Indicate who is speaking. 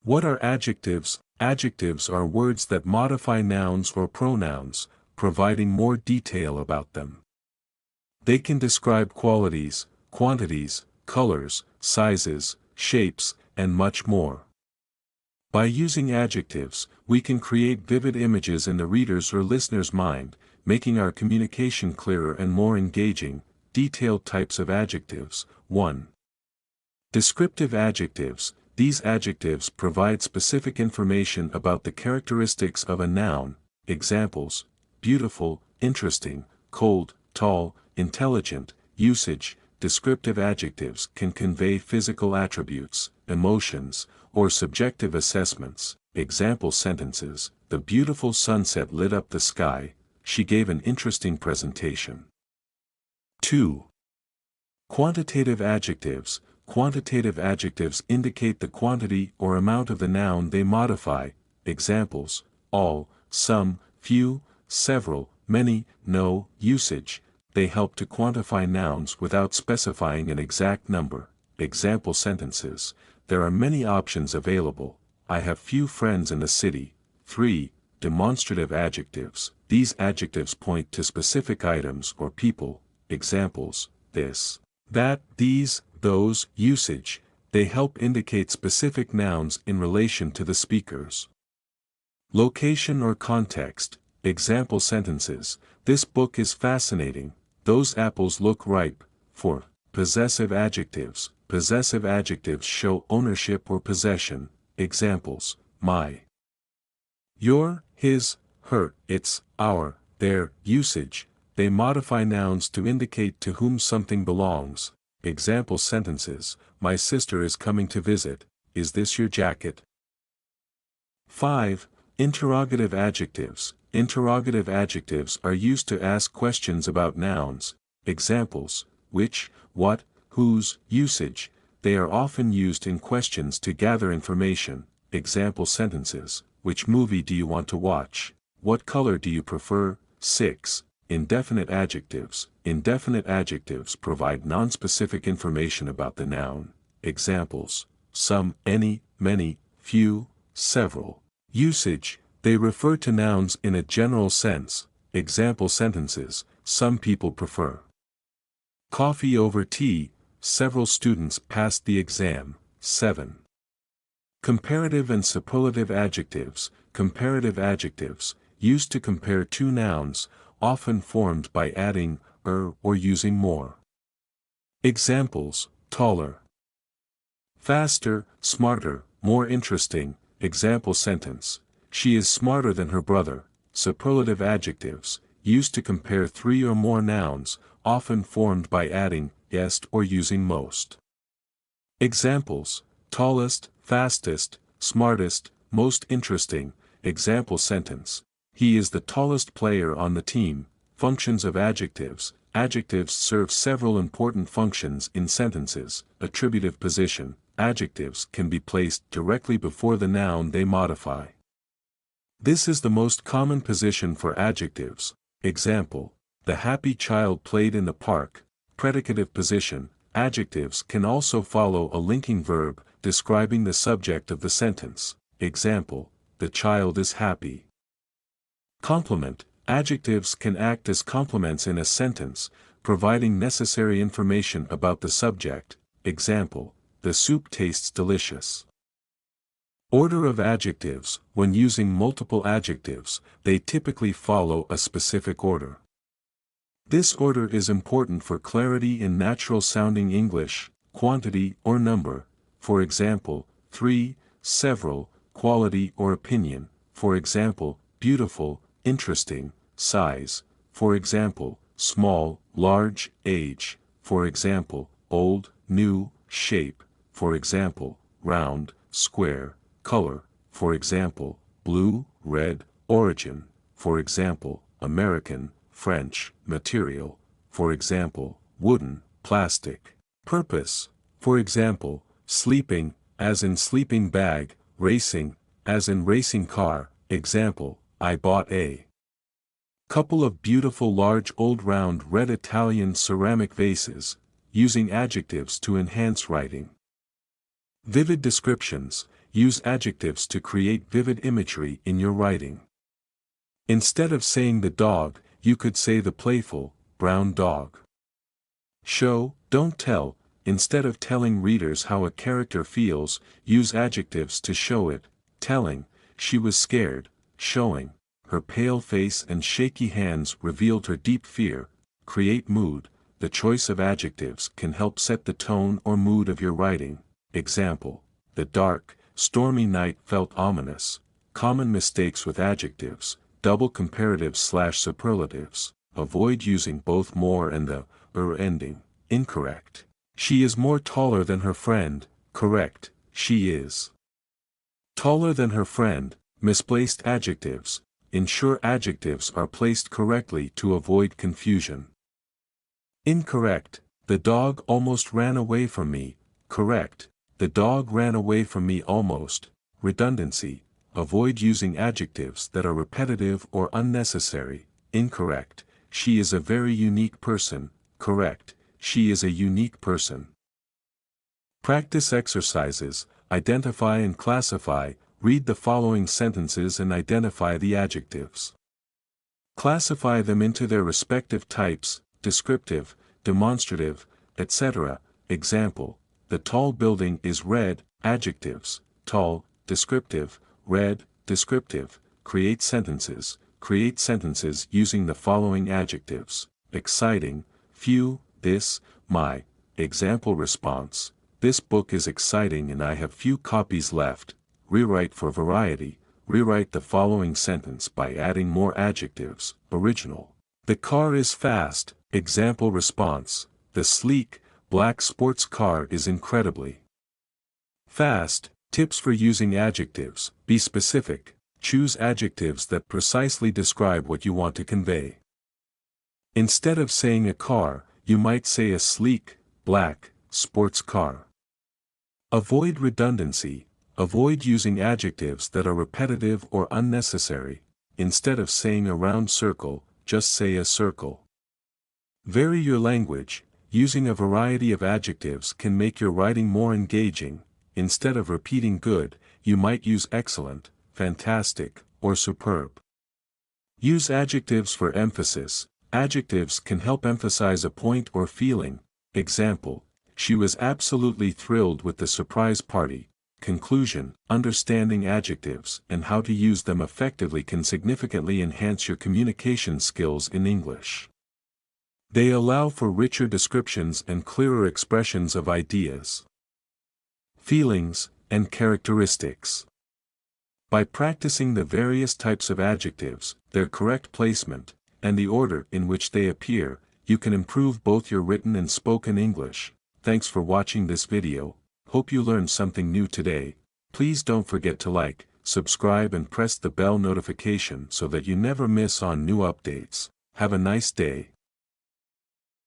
Speaker 1: What are adjectives? Adjectives are words that modify nouns or pronouns, providing more detail about them. They can describe qualities, quantities, colors, sizes, shapes, and much more. By using adjectives, we can create vivid images in the reader's or listener's mind, making our communication clearer and more engaging. Detailed types of adjectives. 1. Descriptive adjectives. These adjectives provide specific information about the characteristics of a noun. Examples: beautiful, interesting, cold, tall, intelligent. Usage. Descriptive adjectives can convey physical attributes, emotions, or subjective assessments. Example sentences: the beautiful sunset lit up the sky, she gave an interesting presentation. 2. Quantitative adjectives. Quantitative adjectives indicate the quantity or amount of the noun they modify. Examples: all, some, few, several, many, no. Usage. They help to quantify nouns without specifying an exact number. Example sentences: there are many options available, I have few friends in the city. 3. Demonstrative adjectives. These adjectives point to specific items or people. Examples: this, that, these, those. Usage. They help indicate specific nouns in relation to the speakers. Location or context. Example sentences: this book is fascinating, those apples look ripe. 4. Possessive adjectives. Possessive adjectives show ownership or possession. Examples: my, your, his, her, its, our, their. Usage. They modify nouns to indicate to whom something belongs. Example sentences: my sister is coming to visit, is this your jacket? 5. Interrogative adjectives. Interrogative adjectives are used to ask questions about nouns. Examples: which, what, whose. Usage. They are often used in questions to gather information. Example sentences: which movie do you want to watch? What color do you prefer? 6. Indefinite adjectives. Indefinite adjectives provide nonspecific information about the noun. Examples: some, any, many, few, several. Usage. They refer to nouns in a general sense. Example sentences: some people prefer coffee over tea, several students passed the exam. 7. Comparative and superlative adjectives. Comparative adjectives, used to compare two nouns, often formed by adding or using more. Examples: taller, faster, smarter, more interesting. Example sentence: she is smarter than her brother. Superlative adjectives, used to compare three or more nouns, often formed by adding est or using most. Examples: tallest, fastest, smartest, most interesting. Example sentence: he is the tallest player on the team. Functions of adjectives. Adjectives serve several important functions in sentences. Attributive position. Adjectives can be placed directly before the noun they modify. This is the most common position for adjectives. Example: the happy child played in the park. Predicative position. Adjectives can also follow a linking verb, describing the subject of the sentence. Example: the child is happy. Complement. Adjectives can act as complements in a sentence, providing necessary information about the subject. Example: the soup tastes delicious. Order of adjectives. When using multiple adjectives, they typically follow a specific order. This order is important for clarity in natural-sounding English, quantity or number. For example, 3, several, quality or opinion. For example, beautiful, interesting, size. For example, small, large, age. For example, old, new, shape. For example, round, square, color. For example, blue, red, origin. For example, American, French, material. For example, wooden, plastic. Purpose. For example, sleeping, as in sleeping bag, racing, as in racing car. Example, I bought a couple of beautiful large old round red Italian ceramic vases, using adjectives to enhance writing. Vivid descriptions. use adjectives to create vivid imagery in your writing. Instead of saying the dog, you could say the playful, brown dog. Show, don't tell. Instead of telling readers how a character feels, use adjectives to show it. Telling, she was scared. Showing, her pale face and shaky hands revealed her deep fear. Create mood. The choice of adjectives can help set the tone or mood of your writing. Example, the dark, stormy night felt ominous. Common mistakes with adjectives, double comparatives/superlatives. Avoid using both more and the ending. Incorrect. She is more taller than her friend. Correct, she is taller than her friend. Misplaced adjectives. Ensure adjectives are placed correctly to avoid confusion. Incorrect. The dog almost ran away from me. Correct. The dog ran away from me almost. Redundancy. Avoid using adjectives that are repetitive or unnecessary. Incorrect. She is a very unique person. Correct. She is a unique person. Practice exercises. Identify and classify. Read the following sentences and identify the adjectives. Classify them into their respective types: descriptive, demonstrative, etc. Example, the tall building is red. Adjectives, tall, descriptive, red, descriptive. Create sentences. Create sentences using the following adjectives: exciting, few, this, my. Example response, this book is exciting and I have few copies left. Rewrite for variety. Rewrite the following sentence by adding more adjectives. Original, the car is fast. Example response, the sleek, black sports car is incredibly fast. Tips for using adjectives. Be specific. Choose adjectives that precisely describe what you want to convey. Instead of saying a car, you might say a sleek, black, sports car. Avoid redundancy. Avoid using adjectives that are repetitive or unnecessary. Instead of saying a round circle, just say a circle. Vary your language. Using a variety of adjectives can make your writing more engaging. Instead of repeating good, you might use excellent, fantastic, or superb. Use adjectives for emphasis. Adjectives can help emphasize a point or feeling. Example, she was absolutely thrilled with the surprise party. Conclusion, understanding adjectives and how to use them effectively can significantly enhance your communication skills in English. They allow for richer descriptions and clearer expressions of ideas, feelings, and characteristics. By practicing the various types of adjectives, their correct placement, and the order in which they appear, you can improve both your written and spoken English. Thanks for watching this video. Hope you learned something new today. Please don't forget to like, subscribe and press the bell notification so that you never miss on new updates. Have a nice day.